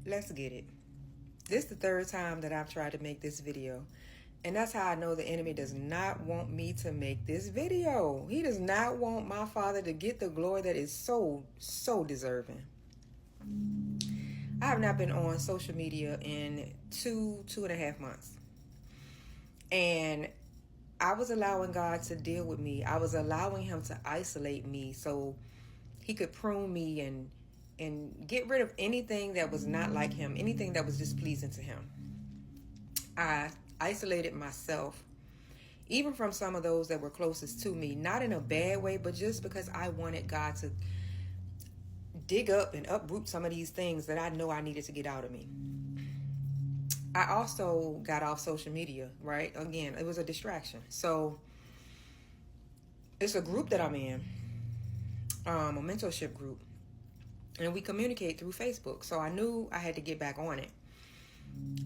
let's get it. This is the third time that I've tried to make this video. And that's how I know the enemy does not want me to make this video. He does not want my father to get the glory that is so deserving. I have not been on social media in two and a half months. And I was allowing God to deal with me. I was allowing him to isolate me so he could prune me and get rid of anything that was not like him, anything that was displeasing to him. I isolated myself, even from some of those that were closest to me, not in a bad way, but just because I wanted God to dig up and uproot some of these things that I know I needed to get out of me. I also got off social media, right? Again, it was a distraction. So it's a group that I'm in, a mentorship group, and we communicate through Facebook. So I knew I had to get back on it.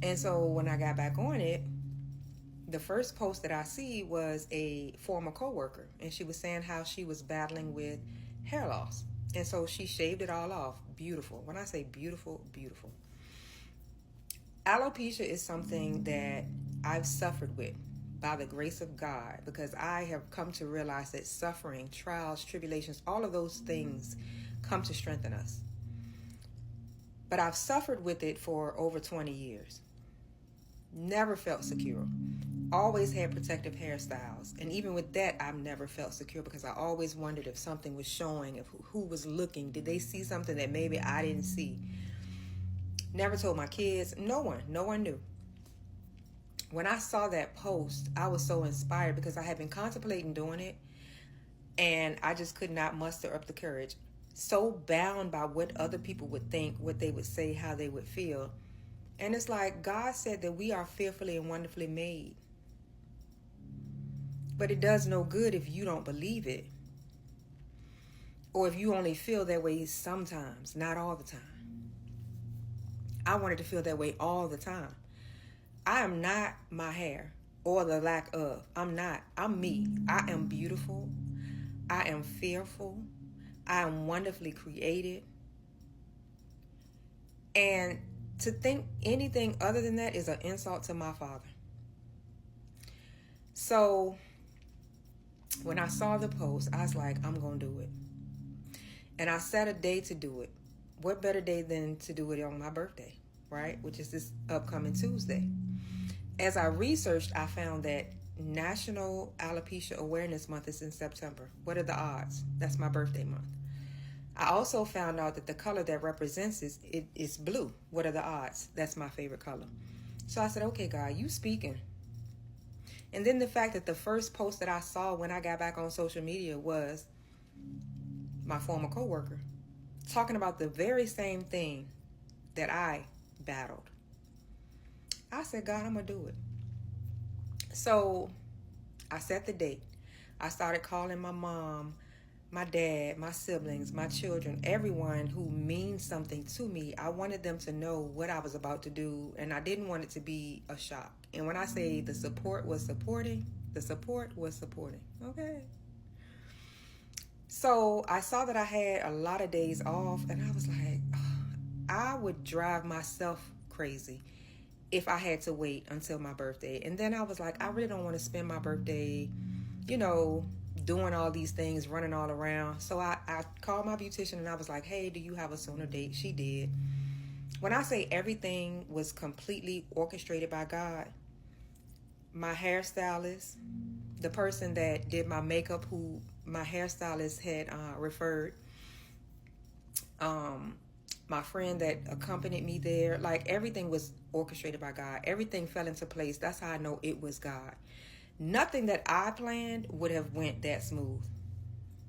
And so when I got back on it, the first post that I see was a former coworker, and she was saying how she was battling with hair loss. And so she shaved it all off. Beautiful. When I say beautiful, beautiful. Alopecia is something that I've suffered with by the grace of God, because I have come to realize that suffering, trials, tribulations, all of those things come to strengthen us. But I've suffered with it for over 20 years. Never felt secure. Always had protective hairstyles. And even with that, I've never felt secure, because I always wondered if something was showing, if who was looking. Did they see something that maybe I didn't see? Never told my kids. No one knew. When I saw that post, I was so inspired, because I had been contemplating doing it, and I just could not muster up the courage. So bound by what other people would think, what they would say, how they would feel. And it's like God said that we are fearfully and wonderfully made. But it does no good if you don't believe it, or if you only feel that way sometimes, not all the time. I wanted to feel that way all the time. I am not my hair or the lack of. I'm not. I'm me. I am beautiful. I am fearful. I am wonderfully created. And to think anything other than that is an insult to my father. So when I saw the post, I was like, I'm going to do it. And I set a day to do it. What better day than to do it on my birthday, right? Which is this upcoming Tuesday. As I researched, I found that National Alopecia Awareness Month is in September. What are the odds? That's my birthday month. I also found out that the color that represents it is blue. What are the odds? That's my favorite color. So I said, okay, God, you speaking. And then the fact that the first post that I saw when I got back on social media was my former coworker talking about the very same thing that I battled. I said, God, I'm going to do it. So I set the date. I started calling my mom, my dad, my siblings, my children, everyone who means something to me. I wanted them to know what I was about to do, and I didn't want it to be a shock. And when I say the support was supporting, the support was supporting. Okay. So I saw that I had a lot of days off, and I was like, oh, I would drive myself crazy if I had to wait until my birthday. And then I was like, I really don't want to spend my birthday, doing all these things, running all around. So I called my beautician, and I was like, hey, do you have a sooner date? She did. When I say everything was completely orchestrated by God, my hairstylist, the person that did my makeup, who my hairstylist had referred, my friend that accompanied me there, like everything was orchestrated by God. Everything fell into place. That's how I know it was God. Nothing that I planned would have went that smooth.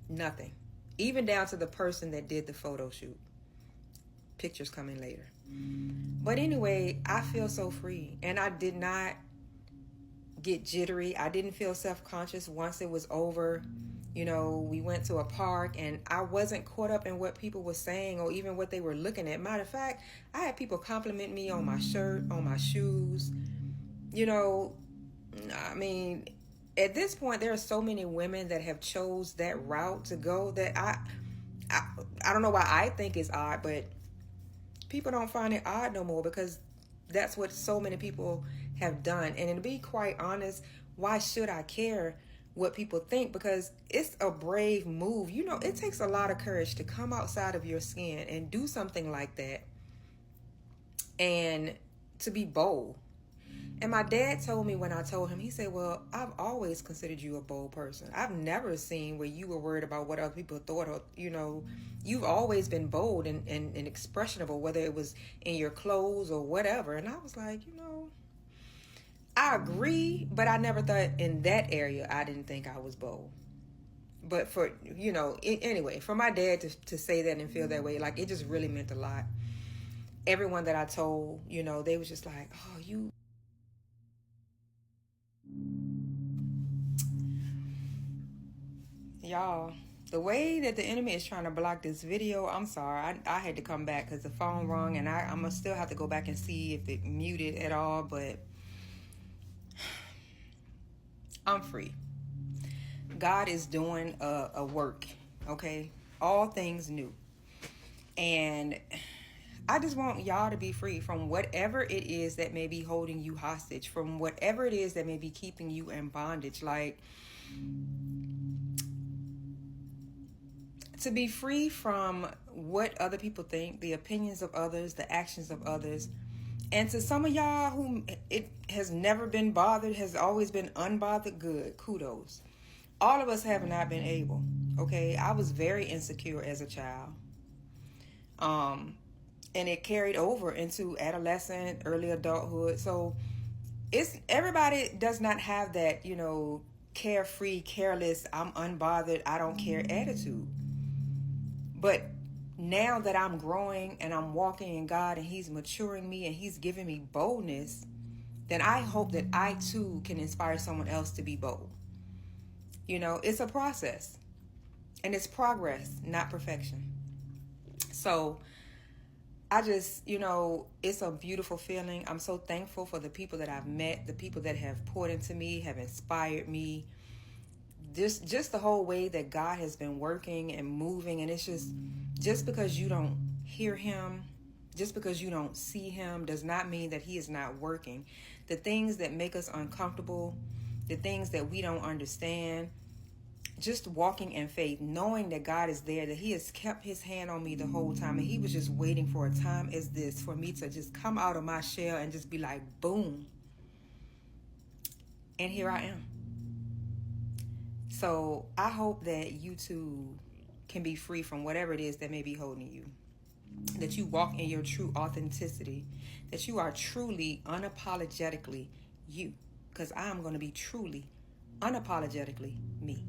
Nothing. Even down to the person that did the photo shoot. Pictures coming later. But anyway, I feel so free. And I did not get jittery. I didn't feel self-conscious once it was over. We went to a park, and I wasn't caught up in what people were saying or even what they were looking at. Matter of fact, I had people compliment me on my shirt, on my shoes. I mean, at this point, there are so many women that have chose that route to go that I don't know why I think it's odd, but people don't find it odd no more, because that's what so many people have done. And to be quite honest, why should I care what people think? Because it's a brave move. You know, it takes a lot of courage to come outside of your skin and do something like that, and to be bold. And my dad told me, when I told him, he said, well, I've always considered you a bold person. I've never seen where you were worried about what other people thought, or, you know, you've always been bold and expressionable, whether it was in your clothes or whatever. And I was like, you know, I agree, but I never thought in that area, I didn't think I was bold. But for, you know, anyway, for my dad to say that and feel that way, like, it just really meant a lot. Everyone that I told, you know, they was just like, oh, you. Y'all, the way that the enemy is trying to block this video, I'm sorry. I had to come back because the phone rung, and I'm going to still have to go back and see if it muted at all, but I'm free. God is doing a work, okay? All things new. And I just want y'all to be free from whatever it is that may be holding you hostage, from whatever it is that may be keeping you in bondage. Like, to be free from what other people think, the opinions of others, the actions of others. And to some of y'all who it has never been bothered, has always been unbothered, good, kudos. All of us have not been able, okay? I was very insecure as a child. And it carried over into adolescent, early adulthood. So everybody does not have that, you know, carefree, careless, I'm unbothered, I don't care attitude. But now that I'm growing and I'm walking in God, and He's maturing me and He's giving me boldness, then I hope that I too can inspire someone else to be bold. You know, it's a process, and it's progress, not perfection. So I just, you know, it's a beautiful feeling. I'm so thankful for the people that I've met, the people that have poured into me, have inspired me. Just the whole way that God has been working and moving. And it's just because you don't hear Him, just because you don't see Him, does not mean that He is not working. The things that make us uncomfortable, the things that we don't understand, just walking in faith, knowing that God is there, that He has kept His hand on me the whole time, and He was just waiting for a time as this for me to just come out of my shell and just be like, boom. And here I am. So I hope that you too can be free from whatever it is that may be holding you, that you walk in your true authenticity, that you are truly, unapologetically you, because I'm going to be truly, unapologetically me.